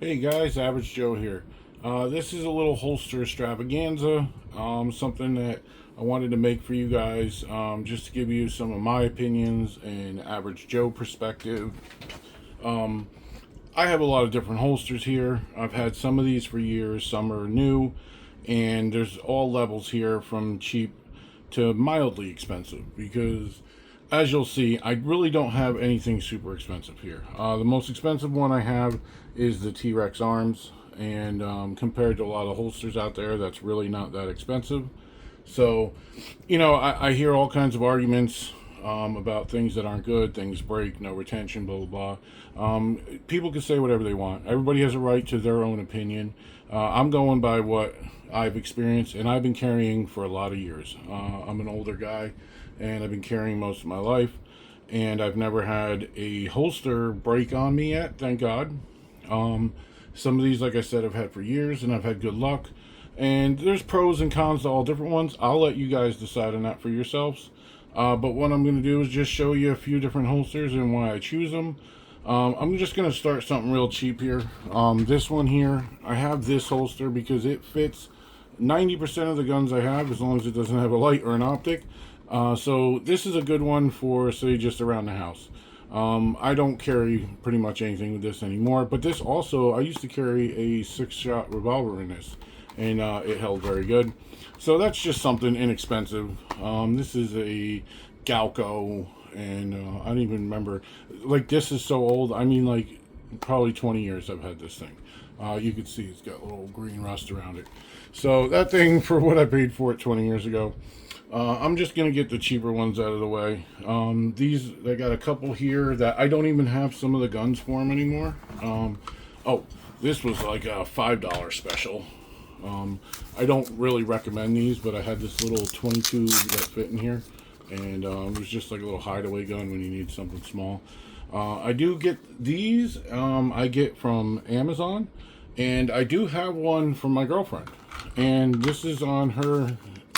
Hey guys, Average Joe here. This is a little holster extravaganza, something that I wanted to make for you guys, just to give you some of my opinions and Average Joe perspective. I have a lot of different holsters here. I've had some of these for years, some are new, and there's all levels here from cheap to mildly expensive because as you'll see, I really don't have anything super expensive here. The most expensive one I have is the T-Rex arms, and compared to a lot of holsters out there, that's really not that expensive. So, I hear all kinds of arguments about things that aren't good, things break, no retention, blah, blah, blah. People can say whatever they want. Everybody has a right to their own opinion. I'm going by what I've experienced, and I've been carrying for a lot of years. I'm an older guy, and I've been carrying most of my life, and I've never had a holster break on me yet, thank God. Some of these, like I said, I've had for years, and I've had good luck. And there's pros and cons to all different ones. I'll let you guys decide on that for yourselves. But what I'm going to do is just show you a few different holsters and why I choose them. I'm just going to start something real cheap here. This one here, I have this holster because it fits 90% of the guns I have, as long as it doesn't have a light or an optic. So this is a good one for, say, just around the house. I don't carry pretty much anything with this anymore, but this also, I used to carry a 6-shot revolver in this, and it held very good. So that's just something inexpensive. This is a Galco, and I don't even remember, like, this is so old, I mean, like, probably 20 years I've had this thing. You can see it's got a little green rust around it. So that thing, for what I paid for it 20 years ago, I'm just going to get the cheaper ones out of the way. I got a couple here that I don't even have some of the guns for them anymore. Oh, this was like a $5 special. I don't really recommend these, but I had this little 22 that fit in here. And it was just like a little hideaway gun when you need something small. I do get these, I get from Amazon. And I do have one from my girlfriend. And this is on her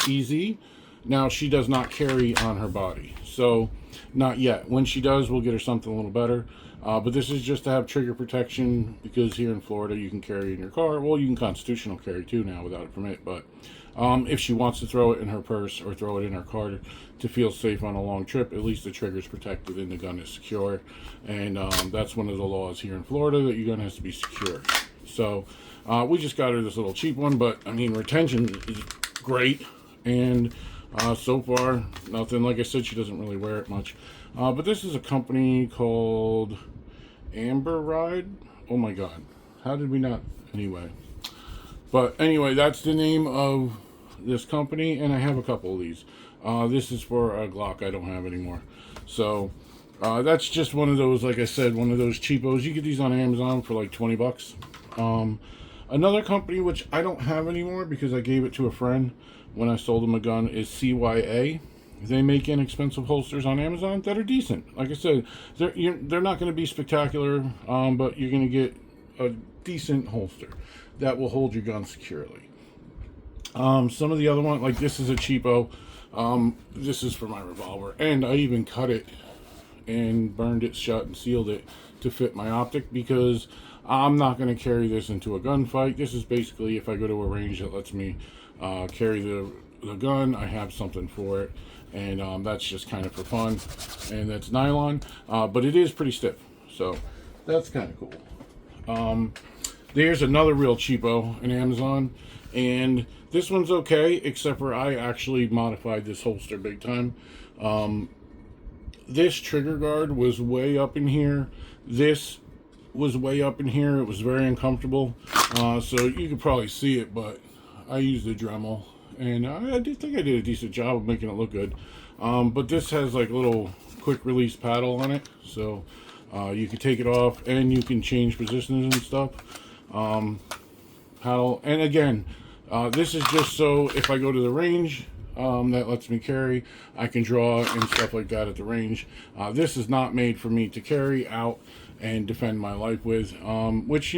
EZ. Now, she does not carry on her body, so not yet. When she does, we'll get her something a little better. But this is just to have trigger protection, because here in Florida, you can carry in your car. Well, you can constitutional carry too now without a permit, but if she wants to throw it in her purse or throw it in her car to feel safe on a long trip, at least the trigger's protected and the gun is secure. And that's one of the laws here in Florida, that your gun has to be secure. So we just got her this little cheap one, but I mean, retention is great. And so far, nothing. Like I said, she doesn't really wear it much. But this is a company called Amber Ride. Oh my God. How did we not? Anyway. But anyway, that's the name of this company, and I have a couple of these. This is for a Glock I don't have anymore. So that's just one of those, like I said, one of those cheapos. You get these on Amazon for like 20 bucks. Another company which I don't have anymore because I gave it to a friend when I sold him a gun is CYA. They make inexpensive holsters on Amazon that are decent. Like I said, they're not going to be spectacular, but you're going to get a decent holster that will hold your gun securely. Some of the other ones, like this is a cheapo. This is for my revolver, and I even cut it and burned it shut and sealed it to fit my optic, because I'm not going to carry this into a gunfight. This is basically if I go to a range that lets me carry the gun, I have something for it, and that's just kind of for fun. And that's nylon, but it is pretty stiff, so that's kind of cool. There's another real cheapo in Amazon, and this one's okay, except for I actually modified this holster big time. This trigger guard was way up in here. This was way up in here. It was very uncomfortable. So you could probably see it, but I used a Dremel, and I did think I did a decent job of making it look good. But this has like a little quick release paddle on it, so you can take it off and you can change positions and stuff. Paddle, and again, this is just so if I go to the range, that lets me carry, I can draw and stuff like that at the range. This is not made for me to carry out and defend my life with, which,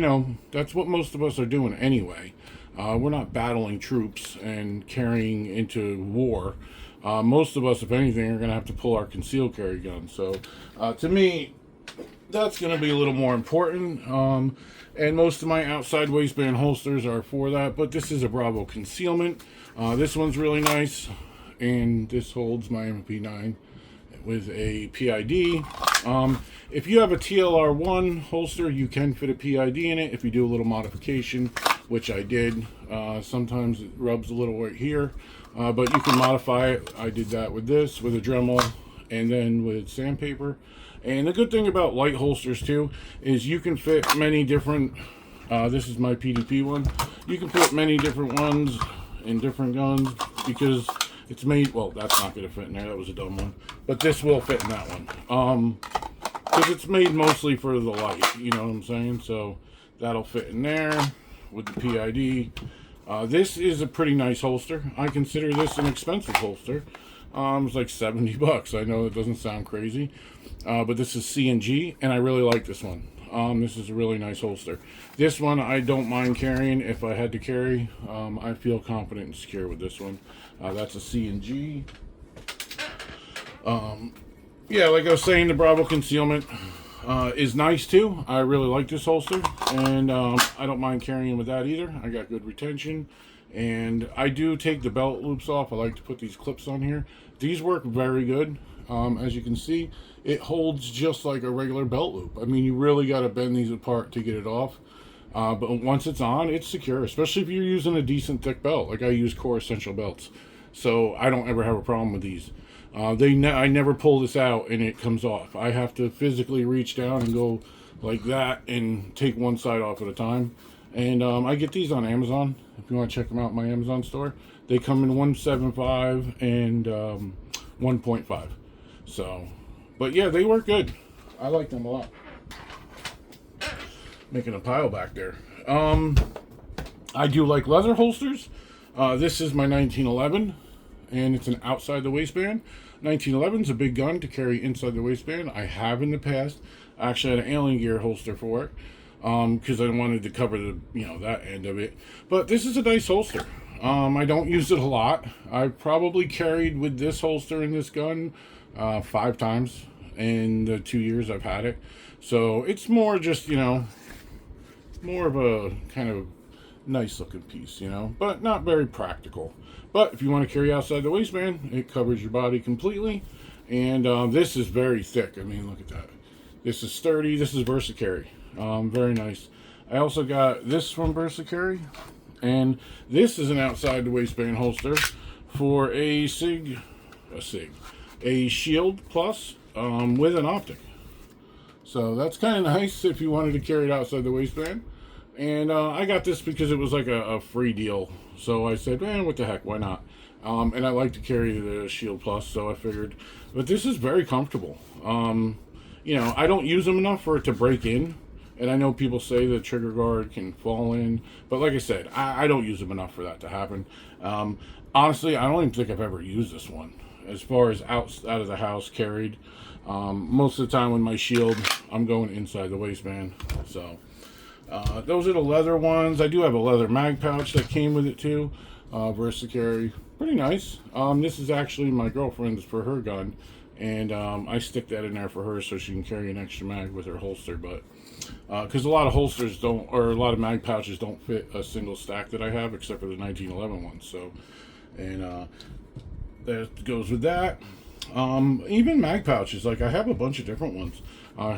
that's what most of us are doing anyway. We're not battling troops and carrying into war. Most of us, if anything, are going to have to pull our concealed carry gun. So to me, that's going to be a little more important. And most of my outside waistband holsters are for that, but this is a Bravo concealment. This one's really nice, and this holds my MP9 with a PID. If you have a TLR1 holster, you can fit a PID in it if you do a little modification, which I did. Sometimes it rubs a little right here, but you can modify it. I did that with this, with a Dremel, and then with sandpaper. And the good thing about light holsters too is you can fit many different, this is my PDP one, you can put many different ones in different guns because it's made, well, that's not going to fit in there, that was a dumb one, but this will fit in that one, because it's made mostly for the light, you know what I'm saying? So that'll fit in there with the PID. This is a pretty nice holster. I consider this an expensive holster. It's like 70 bucks. I know it doesn't sound crazy, but this is C&G, and I really like this one. This is a really nice holster. This one I don't mind carrying if I had to carry. I feel confident and secure with this one. That's a C&G. Yeah, like I was saying, the Bravo concealment is nice too. I really like this holster, and I don't mind carrying with that either. I got good retention, and I do take the belt loops off. I like to put these clips on here. These work very good. As you can see, it holds just like a regular belt loop. I mean, you really got to bend these apart to get it off. But once it's on, it's secure, especially if you're using a decent thick belt. Like I use Core Essential belts, so I don't ever have a problem with these. I never pull this out and it comes off. I have to physically reach down and go like that and take one side off at a time. And I get these on Amazon. If you want to check them out in my Amazon store, they come in 1.75 and 1.5. So, but yeah, they work good. I like them a lot. Making a pile back there. I do like leather holsters. This is my 1911, and it's an outside the waistband. 1911 is a big gun to carry inside the waistband. I have in the past. I actually had an alien gear holster for it, because I wanted to cover the, that end of it. But this is a nice holster. I don't use it a lot. I've probably carried with this holster and this gun 5 times in the 2 years I've had it. So it's more just, more of a kind of nice looking piece, but not very practical. But if you want to carry outside the waistband, it covers your body completely. And this is very thick. I mean, look at that. This is sturdy. This is VersaCarry. Very nice. I also got this from VersaCarry, and this is an outside the waistband holster for a Shield Plus with an optic. So that's kind of nice if you wanted to carry it outside the waistband. And I got this because it was like a free deal. So I said, man, what the heck, why not? And I like to carry the Shield Plus, so I figured. But this is very comfortable. I don't use them enough for it to break in. And I know people say the trigger guard can fall in. But like I said, I don't use them enough for that to happen. Honestly, I don't even think I've ever used this one. As far as out of the house carried. Most of the time with my Shield, I'm going inside the waistband. So those are the leather ones. I do have a leather mag pouch that came with it too. VersaCarry, pretty nice. This is actually my girlfriend's for her gun, and I stick that in there for her so she can carry an extra mag with her holster. But because a lot of holsters don't, or a lot of mag pouches don't fit a single stack that I have, except for the 1911 ones. So, and that goes with that. Even mag pouches, like I have a bunch of different ones.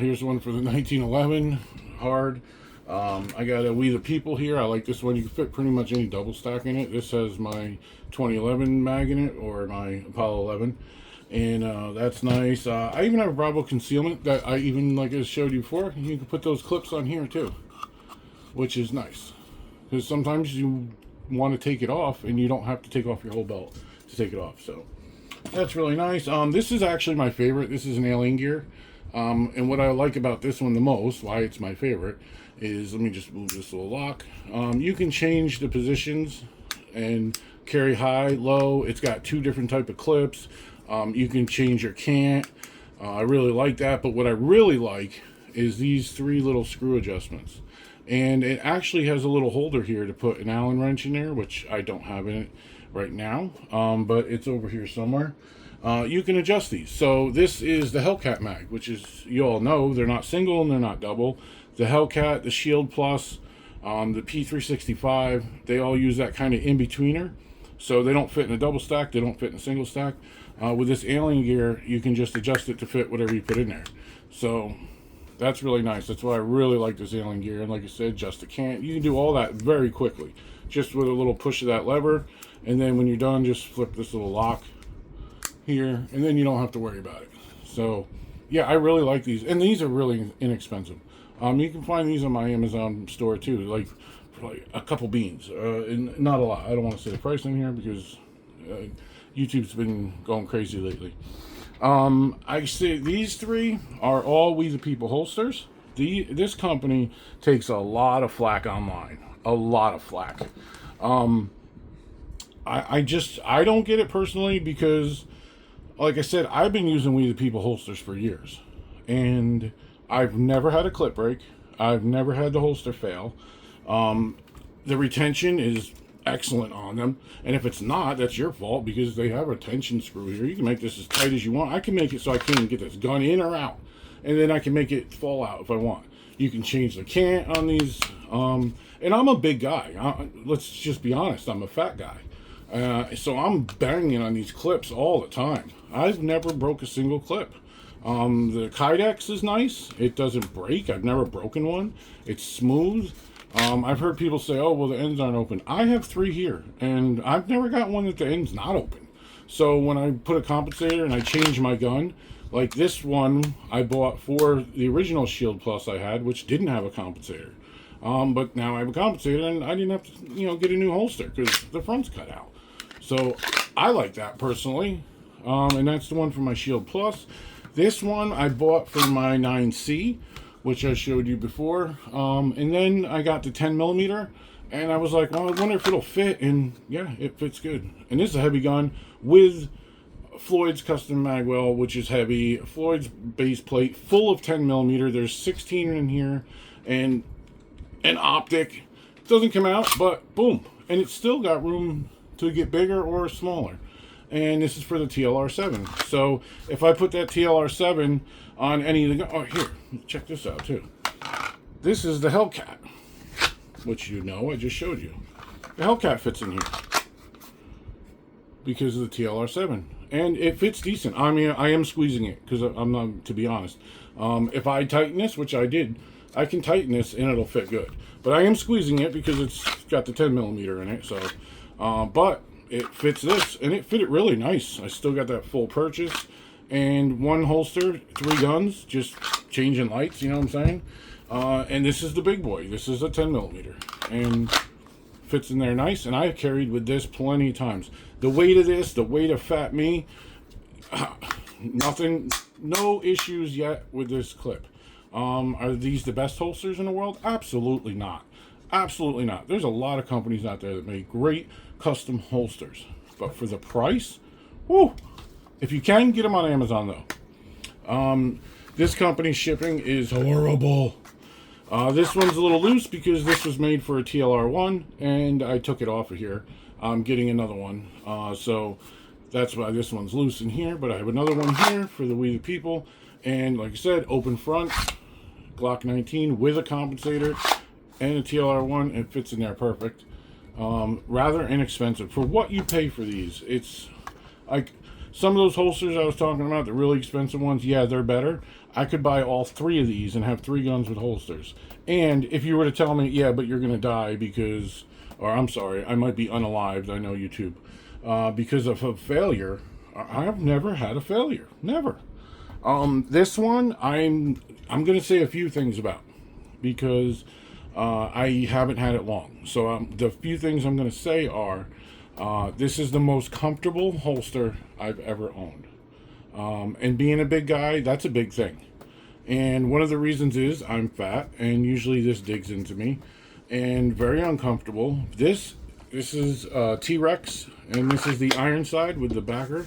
Here's one for the 1911 hard. I got a We the People here. I like this one. You can fit pretty much any double stack in it. This has my 2011 mag in it, or my Apollo 11, and that's nice. I even have a Bravo concealment that I even, like I showed you before, you can put those clips on here too, which is nice, because sometimes you want to take it off and you don't have to take off your whole belt to take it off. So that's really nice. This is actually my favorite. This is an alien gear. And what I like about this one the most, why it's my favorite, is, let me just move this little lock. You can change the positions and carry high, low. It's got 2 different type of clips. You can change your cant. I really like that. But what I really like is these 3 little screw adjustments. And it actually has a little holder here to put an Allen wrench in there, which I don't have in it right now. But it's over here somewhere. you can adjust these. So this is the Hellcat mag, which is, you all know, they're not single and they're not double. The Hellcat, the Shield Plus, the P365, they all use that kind of in-betweener. So they don't fit in a double stack, they don't fit in a single stack. With this alien gear, you can just adjust it to fit whatever you put in there. So that's really nice. That's why I really like this alien gear. And like I said, adjust the can. You can do all that very quickly, just with a little push of that lever. And then when you're done, just flip this little lock here, and then you don't have to worry about it. So yeah, I really like these, and these are really inexpensive. You can find these on my Amazon store too, like for like a couple beans, and not a lot. I don't want to say the price in here because YouTube's been going crazy lately. I say these three are all We the People holsters. This company takes a lot of flack online, a lot of flack. I don't get it personally because, like I said, I've been using We the People holsters for years, and I've never had a clip break. I've never had the holster fail. The retention is excellent on them, and if it's not, that's your fault because they have a tension screw here. You can make this as tight as you want. I can make it so I can't get this gun in or out, and then I can make it fall out if I want. You can change the cant on these, and I'm a big guy. Let's just be honest, I'm a fat guy. So I'm banging on these clips all the time. I've never broke a single clip. The Kydex is nice. It doesn't break. I've never broken one. It's smooth. I've heard people say, oh, well, the ends aren't open. I have 3 here, and I've never got one that the end's not open. So when I put a compensator and I change my gun, like this one I bought for the original Shield Plus I had, which didn't have a compensator. But now I have a compensator, and I didn't have to, get a new holster because the front's cut out. So I like that personally, and that's the one for my Shield Plus. This one I bought for my 9C, which I showed you before, and then I got the 10mm, and I was like, well, I wonder if it'll fit, and yeah, it fits good. And this is a heavy gun with Floyd's custom magwell, which is heavy, Floyd's base plate full of 10mm. There's 16 in here, and an optic. It doesn't come out, but boom, and it's still got room to get bigger or smaller. And this is for the TLR7. So if I put that TLR7 on any of the, oh, here, check this out too. This is the Hellcat, which I just showed you. The Hellcat fits in here because of the TLR7, and it fits decent. I mean, I am squeezing it because I'm not, to be honest. If I tighten this, which I did, I can tighten this and it'll fit good. But I am squeezing it because it's got the 10mm in it. So, but it fits this, and it fit it really nice. I still got that full purchase, and one holster, 3 guns, just changing lights, you know what I'm saying? And this is the big boy. This is a 10mm, and fits in there nice, and I've carried with this plenty of times. The weight of this, the weight of fat me, nothing, no issues yet with this clip. Are these the best holsters in the world? Absolutely not. Absolutely not. There's a lot of companies out there that make great custom holsters, but for the price, whoo! If you can, get them on Amazon though. This company's shipping is horrible. This one's a little loose because this was made for a TLR1, and I took it off of here. I'm getting another one, so that's why this one's loose in here, but I have another one here for the We the People, and like I said, open front, Glock 19 with a compensator, and a TLR1. It fits in there perfect. Rather inexpensive for what you pay for these. It's like some of those holsters I was talking about, the really expensive ones, yeah, they're better. I could buy all 3 of these and have 3 guns with holsters. And if you were to tell me, yeah, but you're gonna die because, or I'm sorry, I might be unalived, I know YouTube, because of a failure, I've never had a failure, never. This one, I'm gonna say a few things about, because I haven't had it long. So the few things I'm going to say are, this is the most comfortable holster I've ever owned. And being a big guy, that's a big thing. And one of the reasons is I'm fat, and usually this digs into me, and very uncomfortable. This is T-Rex, and this is the Ironside with the backer.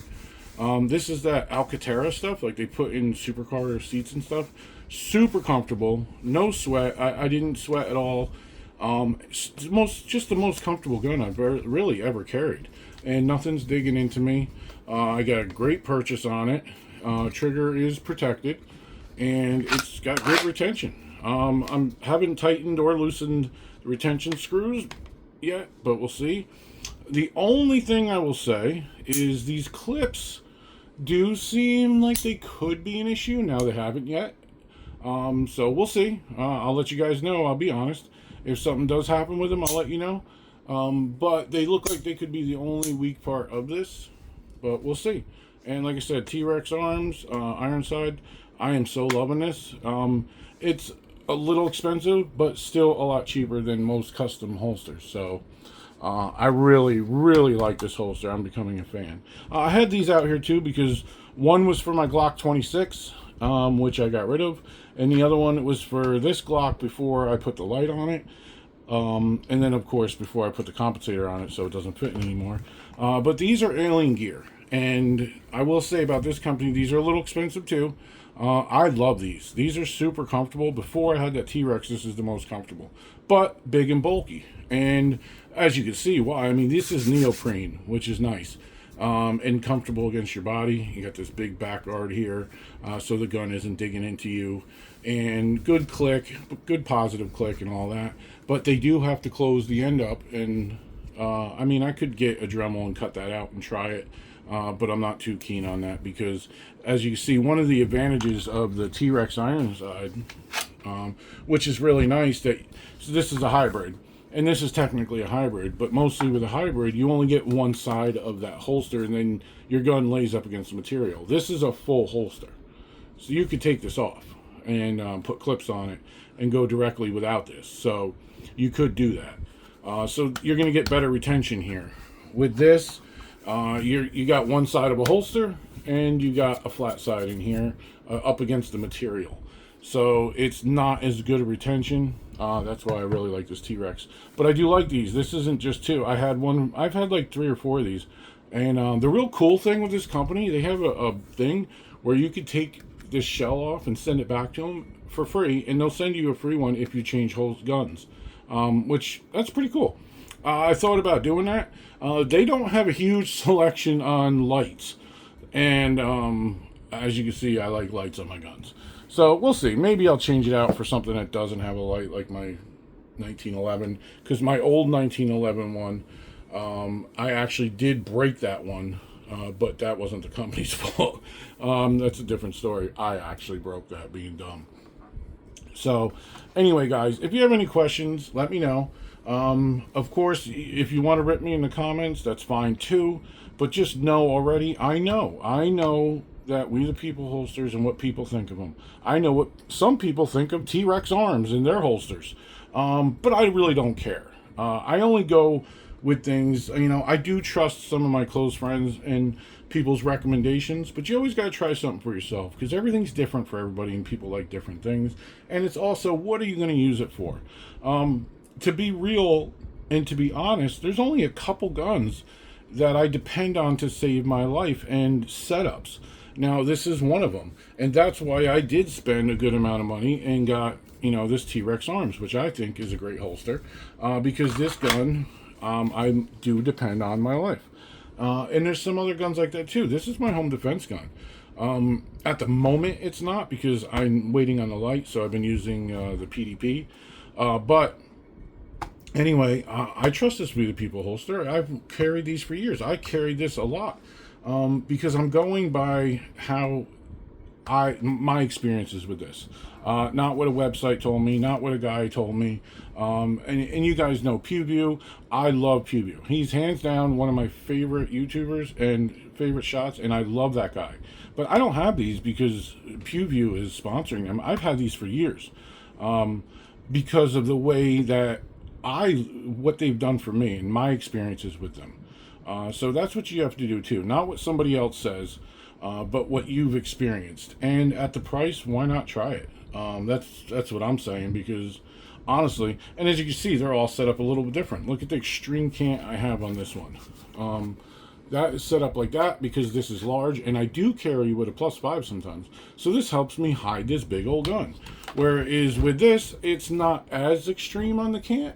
This is that Alcantara stuff, like they put in supercar seats and stuff. Super comfortable, no sweat. I didn't sweat at all. Just the most comfortable gun I've really ever carried. and nothing's digging into me. I got a great purchase on it. Trigger is protected, and it's got good retention. I haven't tightened or loosened the retention screws yet, but we'll see. The only thing I will say is these clips do seem like they could be an issue. Now they haven't yet. So we'll see. I'll let you guys know. I'll be honest. If something does happen with them, I'll let you know. But they look like they could be the only weak part of this. But we'll see. And like I said, T-Rex arms, Ironside. I am so loving this. It's a little expensive, but still a lot cheaper than most custom holsters. So I really, really like this holster. I'm becoming a fan. I had these out here too because one was for my Glock 26, which I got rid of, and the other one was for this Glock before I put the light on it, and then of course before I put the compensator on it so it doesn't fit anymore. But these are alien gear, and I will say about this company, these are a little expensive too. I love these. These are super comfortable. Before I had that T-Rex, this is the most comfortable, but big and bulky. And as you can see, why? I mean, this is neoprene, which is nice, and comfortable against your body. You got this big back guard here, so the gun isn't digging into you, and good click, good positive click and all that. But they do have to close the end up, and I mean, I could get a Dremel and cut that out and try it. But I'm not too keen on that because, as you see, one of the advantages of the T-Rex Ironside, which is really nice, that so this is a hybrid, and this is technically a hybrid, but mostly with a hybrid, you only get one side of that holster, and then your gun lays up against the material. This is a full holster, so you could take this off and put clips on it and go directly without this. So you could do that. So you're going to get better retention here. With this, you got one side of a holster, and you got a flat side in here up against the material. So it's not as good a retention. That's why I really like this T-Rex. But I do like these. This isn't just two. I've had like 3 or 4 of these. And the real cool thing with this company, they have a thing where you could take this shell off and send it back to them for free, and they'll send you a free one if you change guns, which that's pretty cool. I thought about doing that. They don't have a huge selection on lights, and as you can see, I like lights on my guns. So we'll see. Maybe I'll change it out for something that doesn't have a light, like my 1911, because my old 1911 one, I actually did break that one, but that wasn't the company's fault. That's a different story. I actually broke that, being dumb. So anyway, guys, if you have any questions, let me know. Of course, if you want to rip me in the comments, that's fine too. But just know already, I know that We the People holsters and what people think of them. I know what some people think of T-Rex arms in their holsters. But I really don't care. I only go with things, I do trust some of my close friends and people's recommendations, but you always got to try something for yourself, because everything's different for everybody and people like different things. And it's also, what are you going to use it for? To be real and to be honest, there's only a couple guns that I depend on to save my life and setups. Now, this is one of them, and that's why I did spend a good amount of money and got, this T-Rex arms, which I think is a great holster, because this gun, I do depend on my life. And there's some other guns like that too. This is my home defense gun. At the moment, it's not, because I'm waiting on the light, so I've been using the PDP. But anyway, I trust this We the People holster. I've carried these for years. I carried this a lot because I'm going by how my experiences with this. Not what a website told me, not what a guy told me. And you guys know PewView. I love PewView. He's hands down one of my favorite YouTubers and favorite shots, and I love that guy. But I don't have these because PewView is sponsoring them. I've had these for years because of the way that what they've done for me and my experiences with them. So that's what you have to do too. Not what somebody else says, but what you've experienced. And at the price, why not try it? That's what I'm saying, because honestly, and as you can see, they're all set up a little bit different. Look at the extreme cant I have on this one. That is set up like that because this is large, and I do carry with a +5 sometimes. So this helps me hide this big old gun. Whereas with this, it's not as extreme on the cant.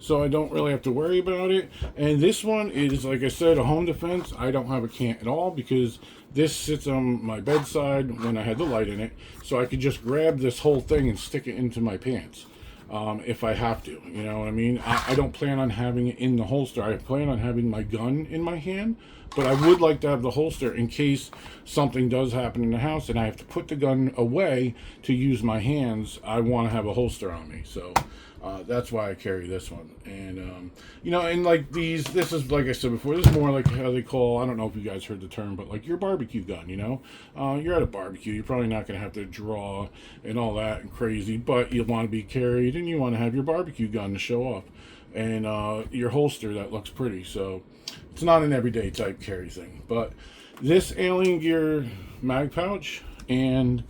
so I don't really have to worry about it. And this one is, like I said, a home defense. I don't have a cant at all because this sits on my bedside when I had the light in it, so I could just grab this whole thing and stick it into my pants if I have to. You know what I mean? I don't plan on having it in the holster. I plan on having my gun in my hand, but I would like to have the holster in case something does happen in the house and I have to put the gun away to use my hands. I want to have a holster on me, so that's why I carry this one. And you know, and like these, this is, like I said before, this is more like how they call, I don't know if you guys heard the term, but like your barbecue gun. You know, you're at a barbecue, you're probably not going to have to draw and all that and crazy, but you want to be carried and you want to have your barbecue gun to show off, and your holster that looks pretty. So it's not an everyday type carry thing. But this Alien Gear mag pouch and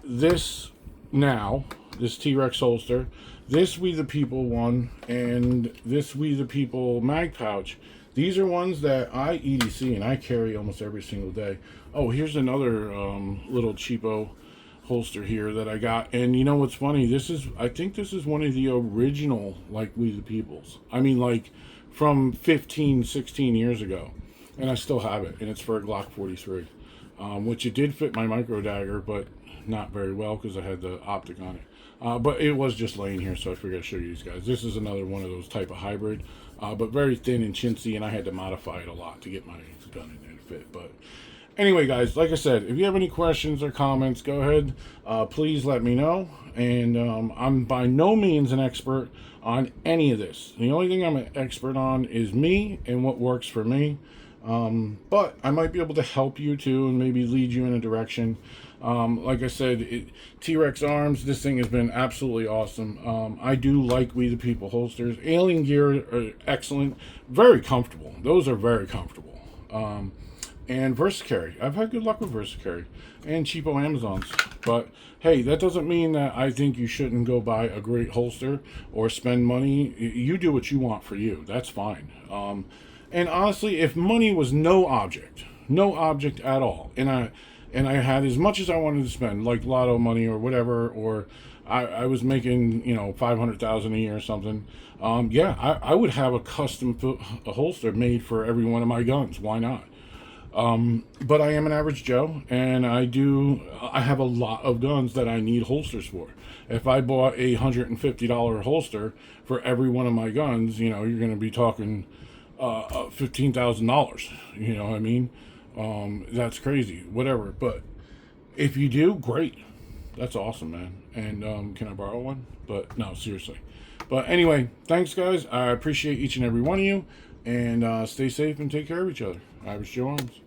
this this T-Rex holster, this We the People one, and this We the People mag pouch, these are ones that I EDC and I carry almost every single day. Oh, here's another little cheapo holster here that I got. And you know what's funny? This is, I think this is one of the original, like, We the Peoples. I mean, like, from 15, 16 years ago. And I still have it. And it's for a Glock 43. Which it did fit my micro dagger, but not very well because I had the optic on it. But it was just laying here, so I figured I'd show you these guys. This is another one of those type of hybrid, but very thin and chintzy, and I had to modify it a lot to get my gun in there to fit. But anyway, guys, like I said, if you have any questions or comments, go ahead. Please let me know. And I'm by no means an expert on any of this. The only thing I'm an expert on is me and what works for me. But I might be able to help you too and maybe lead you in a direction. Like I said, T-Rex arms, this thing has been absolutely awesome. I do like We the People holsters. Alien Gear are excellent, very comfortable. Those are very comfortable. And Versacarry, I've had good luck with Versacarry and cheapo Amazons. But hey, that doesn't mean that I think you shouldn't go buy a great holster or spend money. You do what you want for you. That's fine. And honestly, if money was no object at all, and I had as much as I wanted to spend, like lotto money or whatever, or I was making, you know, 500,000 a year or something, yeah, I would have a custom a holster made for every one of my guns. Why not? But I am an average Joe, and I have a lot of guns that I need holsters for. If I bought a $150 holster for every one of my guns, you know, you're going to be talking $15,000. You know what I mean? That's crazy. Whatever. But if you do, great. That's awesome, man. And can I borrow one? But no, seriously. But anyway, thanks, guys. I appreciate each and every one of you. And stay safe and take care of each other. Irish Joe Arms.